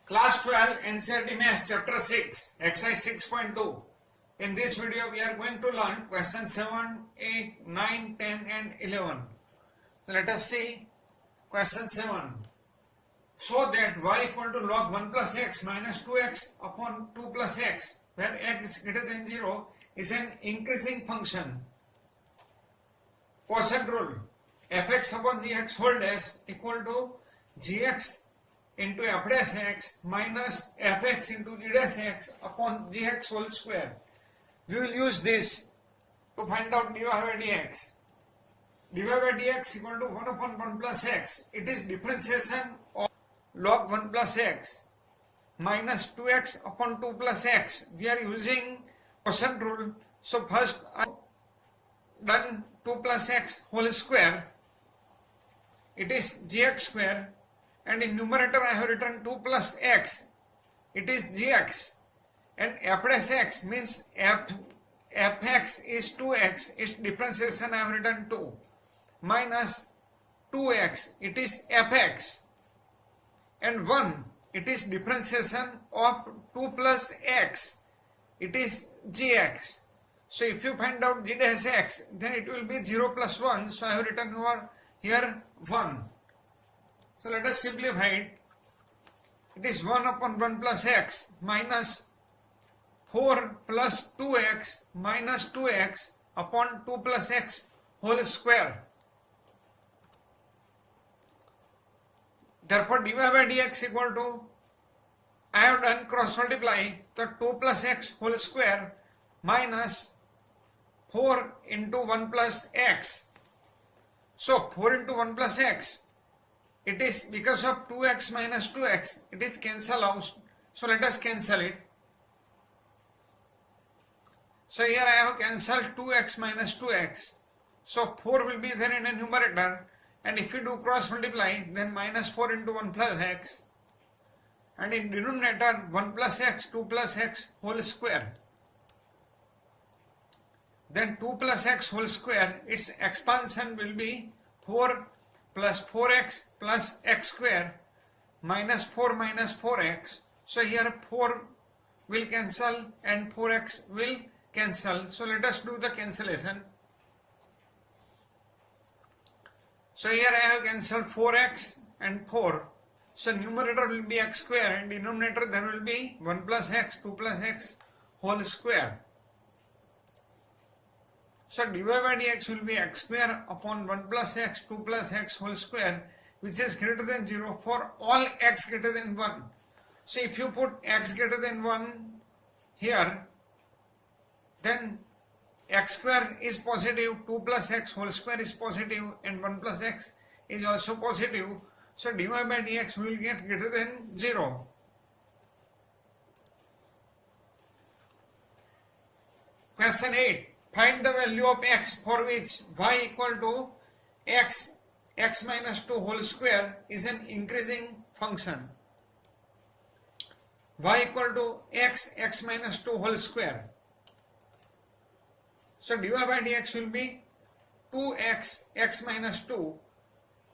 Class 12 NCERT Maths Chapter 6 Exercise 6.2. In this video we are going to learn question 7, 8, 9, 10 and 11. Let us see question 7. So that y equal to log 1 plus x minus 2x upon 2 plus x, where x is greater than 0, is an increasing function. Quotient rule: fx upon gx whole dash equal to gx into f dash x minus fx into g dash x upon gx whole square. We will use this to find out dy by dx. dy by dx equal to 1 upon 1 plus x. It is differentiation of log 1 plus x minus 2x upon 2 plus x. We are using quotient rule. So first I have done 2 plus x whole square. It is gx square. And in numerator I have written 2 plus x. It is gx. And f dash x means fx is 2x. Its differentiation I have written 2. Minus 2x. It is fx. And 1. It is differentiation of 2 plus x. It is gx. So if you find out g dash x, then it will be 0 plus 1. So I have written over here 1. So let us simplify it. It is 1 upon 1 plus x minus 4 plus 2x minus 2x upon 2 plus x whole square. Therefore dy by dx equal to, I have done cross multiply, the 2 plus x whole square minus 4 into 1 plus x. So 4 into 1 plus x, it is because of 2x minus 2x, it is cancel out. So let us cancel it. So here I have cancelled 2x minus 2x. So 4 will be there in a numerator. And if you do cross multiply, then minus 4 into 1 plus x. And in denominator 1 plus x, 2 plus x whole square. Then 2 plus x whole square, its expansion will be 4 plus 4x plus x square minus 4 minus 4x. So here 4 will cancel and 4x will cancel. So let us do the cancellation. So here I have cancelled 4x and 4. So numerator will be x square and denominator there will be 1 plus x, 2 plus x whole square. So dy by dx will be x square upon 1 plus x, 2 plus x whole square, which is greater than 0 for all x greater than 1. So if you put x greater than 1 here, then x square is positive, 2 plus x whole square is positive and 1 plus x is also positive. So dy by dx will get greater than 0. Question 8. Find the value of x for which y equal to x minus 2 whole square is an increasing function. Y equal to x minus 2 whole square. So dy by dx will be 2x x minus 2.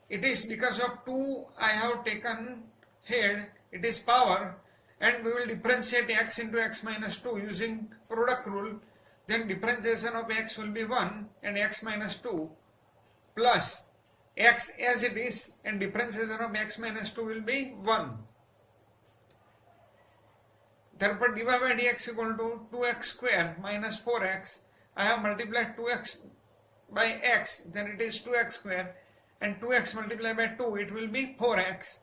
It is because of 2 I have taken head, it is power, and we will differentiate x into x minus 2 using product rule. Then differentiation of x will be 1 and x minus 2 plus x as it is and differentiation of x minus 2 will be 1. Therefore dy by dx equal to 2x square minus 4x. I have multiplied 2x by x, then it is 2x square, and 2x multiplied by 2, it will be 4x.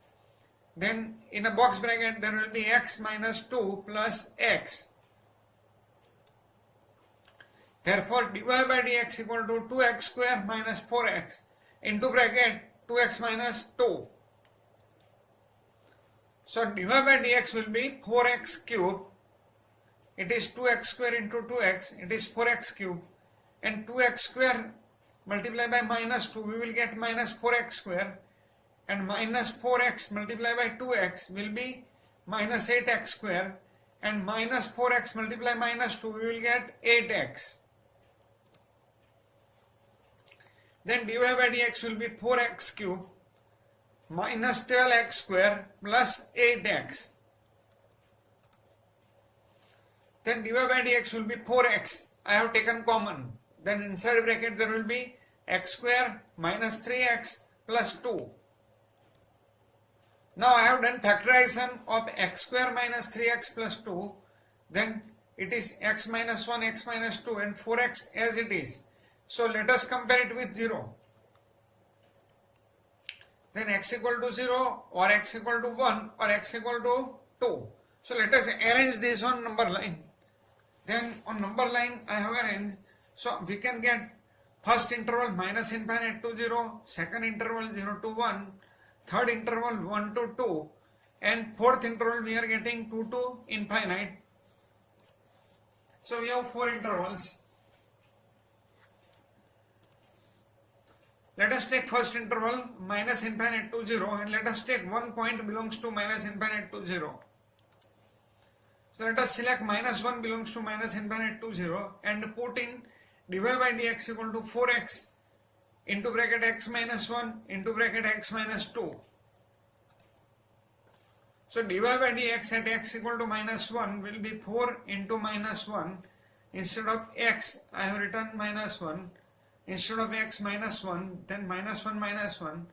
Then in a box bracket there will be x minus 2 plus x. Therefore dy by dx equal to 2x square minus 4x into bracket 2x minus 2. So dy by dx will be 4x cube. It is 2x square into 2x, it is 4x cube, and 2x square multiplied by minus 2, we will get minus 4x square, and minus 4x multiplied by 2x will be minus 8x square, and minus 4x multiplied by minus 2, we will get 8x. Then dy by dx will be 4x cube minus 12x square plus 8x. then dy by dx will be 4x. I have taken common. Then inside bracket there will be x square minus 3x plus 2. Now I have done factorization of x square minus 3x plus 2. Then it is x minus 1, x minus 2 and 4x as it is. So let us compare it with 0. Then x equal to 0 or x equal to 1 or x equal to 2. So let us arrange this on number line. Then on number line I have arranged. So we can get first interval minus infinite to 0, second interval 0 to 1, third interval 1 to 2 and fourth interval we are getting 2 to infinite. So we have 4 intervals. Let us take first interval minus infinite to 0 and let us take one point belongs to minus infinite to 0. So let us select minus 1 belongs to minus infinite to 0 and put in dy by dx equal to 4x into bracket x minus 1 into bracket x minus 2. So dy by dx at x equal to minus 1 will be 4 into minus 1. Instead of x I have written minus 1. Instead of x minus 1 then minus 1 minus 1.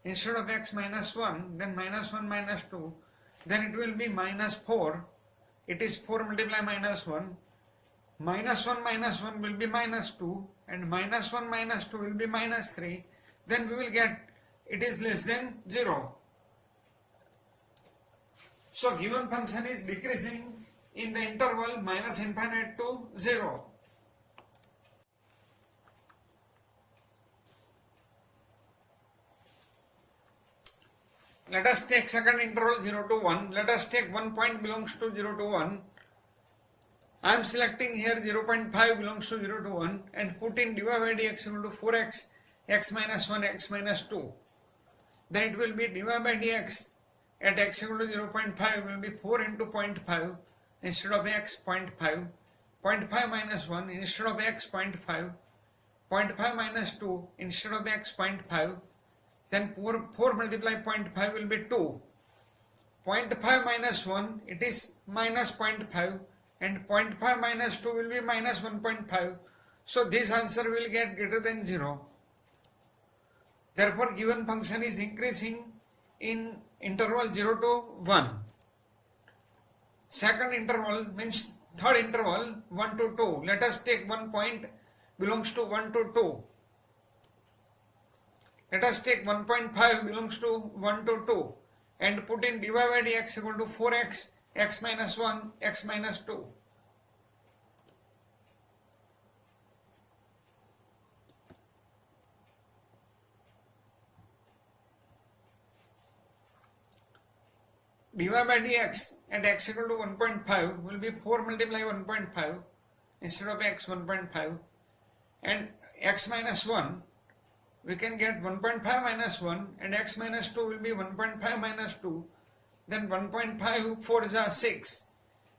Instead of x minus 1 then minus 1 minus 2. Then it will be minus 4. It is 4 multiply minus 1. Minus 1 will be minus 2 and minus 1 minus 2 will be minus 3. Then we will get it is less than 0. So given function is decreasing in the interval minus infinite to 0. Let us take second interval 0 to 1. Let us take one point belongs to 0 to 1. I am selecting here 0.5 belongs to 0 to 1 and put in dy by dx equal to 4x, x minus 1, x minus 2. Then it will be dy by dx at x equal to 0.5 will be 4 into 0.5 instead of x 0.5. 0.5 minus 1 instead of x 0.5. 0.5 minus 2 instead of x 0.5. Then 4 multiply 0.5 will be 2. 0.5 minus 1 it is minus 0.5 and 0.5 minus 2 will be minus 1.5. So this answer will get greater than 0. Therefore given function is increasing in interval 0 to 1. Second interval means third interval 1 to 2. Let us take one point belongs to 1 to 2. Let us take 1.5 belongs to 1 to 2 and put in dy by dx equal to 4x, x minus 1, x minus 2. dy by dx at x equal to 1.5 will be 4 multiply 1.5 instead of x 1.5 and x minus 1 we can get 1.5 minus 1 and x minus 2 will be 1.5 minus 2. Then 1.5 4 is 6.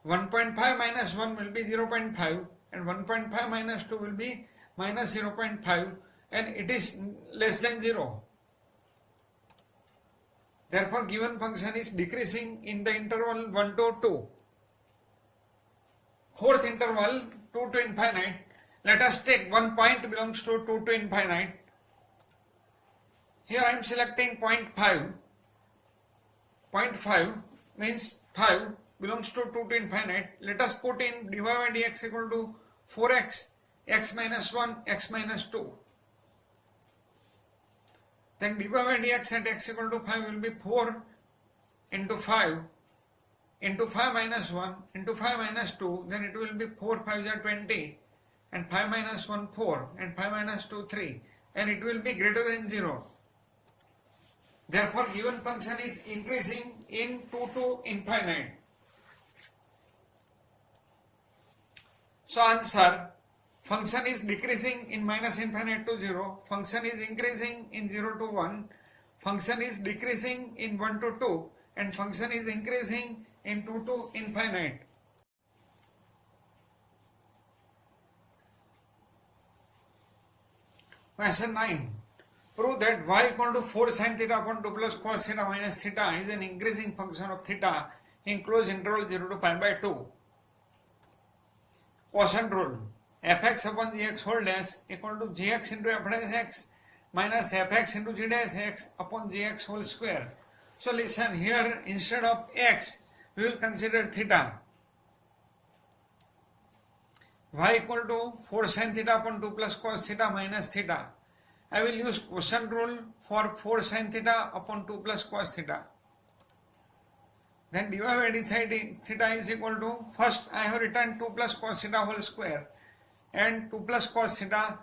1.5 minus 1 will be 0.5 and 1.5 minus 2 will be minus 0.5 and it is less than 0. Therefore given function is decreasing in the interval 1 to 2. Fourth interval 2 to infinite. Let us take one point belongs to 2 to infinite. Here I am selecting 0.5. 0.5 means 5 belongs to 2 to infinite. Let us put in dy by dx equal to 4x, x minus 1, x minus 2. Then dy by dx at x equal to 5 will be 4 into 5 into 5 minus 1 into 5 minus 2. Then it will be 4 5 are 20 and 5 minus 1 4 and 5 minus 2 3 and it will be greater than 0. Therefore given function is increasing in 2 to infinite. So answer, function is decreasing in minus infinite to 0, function is increasing in 0 to 1, function is decreasing in 1 to 2 and function is increasing in 2 to infinite. Question 9. Prove that y equal to 4 sin theta upon 2 plus cos theta minus theta is an increasing function of theta in closed interval 0 to pi by 2. quotient rule. Fx upon gx whole dash equal to gx into f dash x minus fx into g dash x upon gx whole square. So listen, here instead of x we will consider theta. Y equal to 4 sin theta upon 2 plus cos theta minus theta. I will use quotient rule for 4 sin theta upon 2 plus cos theta. Then dy by d theta is equal to, first I have written 2 plus cos theta whole square, and 2 plus cos theta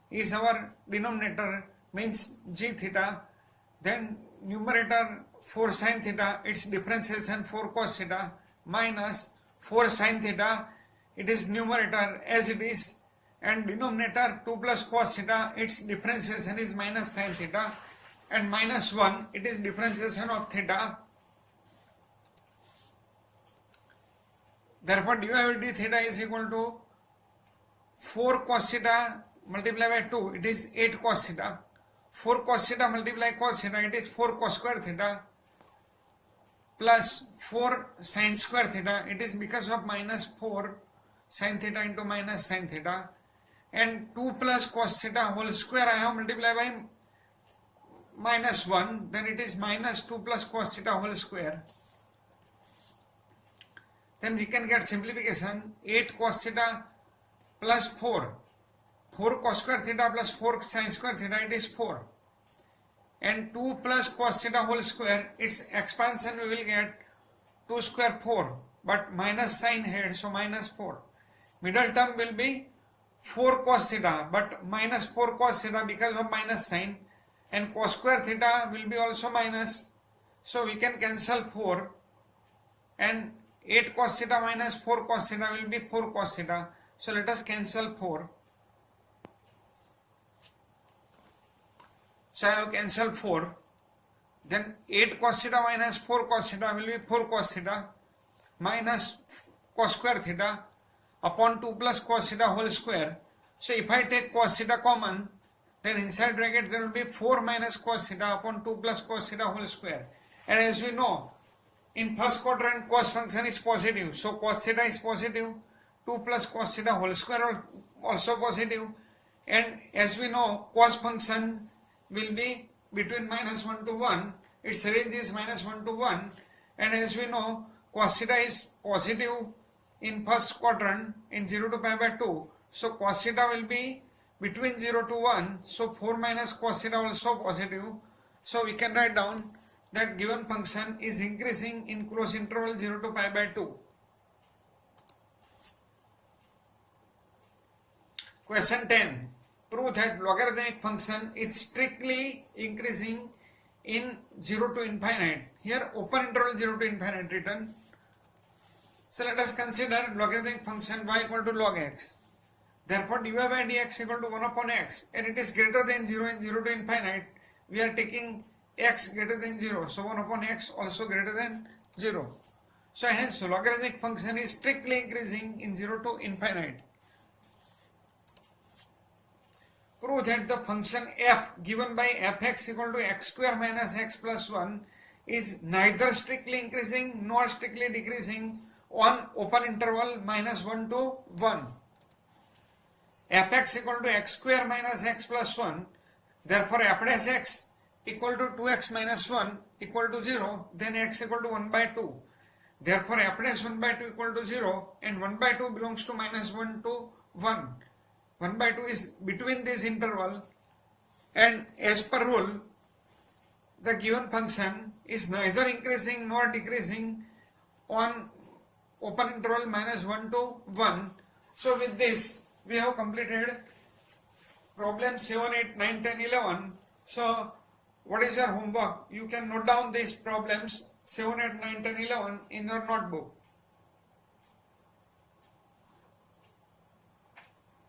is our denominator, means g theta. Then numerator 4 sin theta, its differentiation 4 cos theta, minus 4 sin theta, it is numerator as it is, and denominator 2 plus cos theta, its differentiation is minus sin theta, and minus 1, it is differentiation of theta. Therefore dy by d theta is equal to 4 cos theta multiplied by 2, it is 8 cos theta. 4 cos theta multiplied cos theta, it is 4 cos square theta, plus 4 sin square theta, it is because of minus 4 sin theta into minus sin theta, and 2 plus cos theta whole square I have multiplied by minus 1, then it is minus 2 plus cos theta whole square. Then we can get simplification, 8 cos theta plus 4 cos square theta plus 4 sin square theta, it is 4, and 2 plus cos theta whole square, its expansion we will get 2 square 4, but minus sign here, so minus 4. Middle term will be 4 cos theta, but minus 4 cos theta because of minus sign, and cos square theta will be also minus, so we can cancel 4, and 8 cos theta minus 4 cos theta will be 4 cos theta. So let us cancel 4. So I have cancelled 4. Then 8 cos theta minus 4 cos theta will be 4 cos theta minus cos square theta upon 2 plus cos theta whole square. So if I take cos theta common, then inside bracket there will be 4 minus cos theta upon 2 plus cos theta whole square. And as we know, in first quadrant cos function is positive, so cos theta is positive, 2 plus cos theta whole square also positive, and as we know cos function will be between minus 1 to 1, its range is minus 1 to 1, and as we know cos theta is positive in first quadrant in 0 to pi by 2, so cos theta will be between 0 to 1, so 4 minus cos theta also positive, so we can write down that given function is increasing in closed interval 0 to pi by 2. Question 10. Prove that logarithmic function is strictly increasing in 0 to infinite. Here open interval 0 to infinite written. So let us consider logarithmic function y equal to log x. Therefore dy by dx equal to 1 upon x, and it is greater than 0 in 0 to infinite. We are taking x greater than 0, so 1 upon x also greater than 0. So hence logarithmic function is strictly increasing in 0 to infinite. Prove that the function f given by fx equal to x square minus x plus 1 is neither strictly increasing nor strictly decreasing on open interval minus 1 to 1. Fx equal to x square minus x plus 1, therefore f dash x equal to 2x minus 1 equal to 0, then x equal to 1 by 2. Therefore f dash 1 by 2 equal to 0, and 1 by 2 belongs to minus 1 to 1. 1 by 2 is between this interval, and as per rule the given function is neither increasing nor decreasing on open interval minus 1 to 1. So with this we have completed problem 7, 8, 9, 10, 11. So what is your homework? You can note down these problems 7, 8, 9, 10, 11 in your notebook.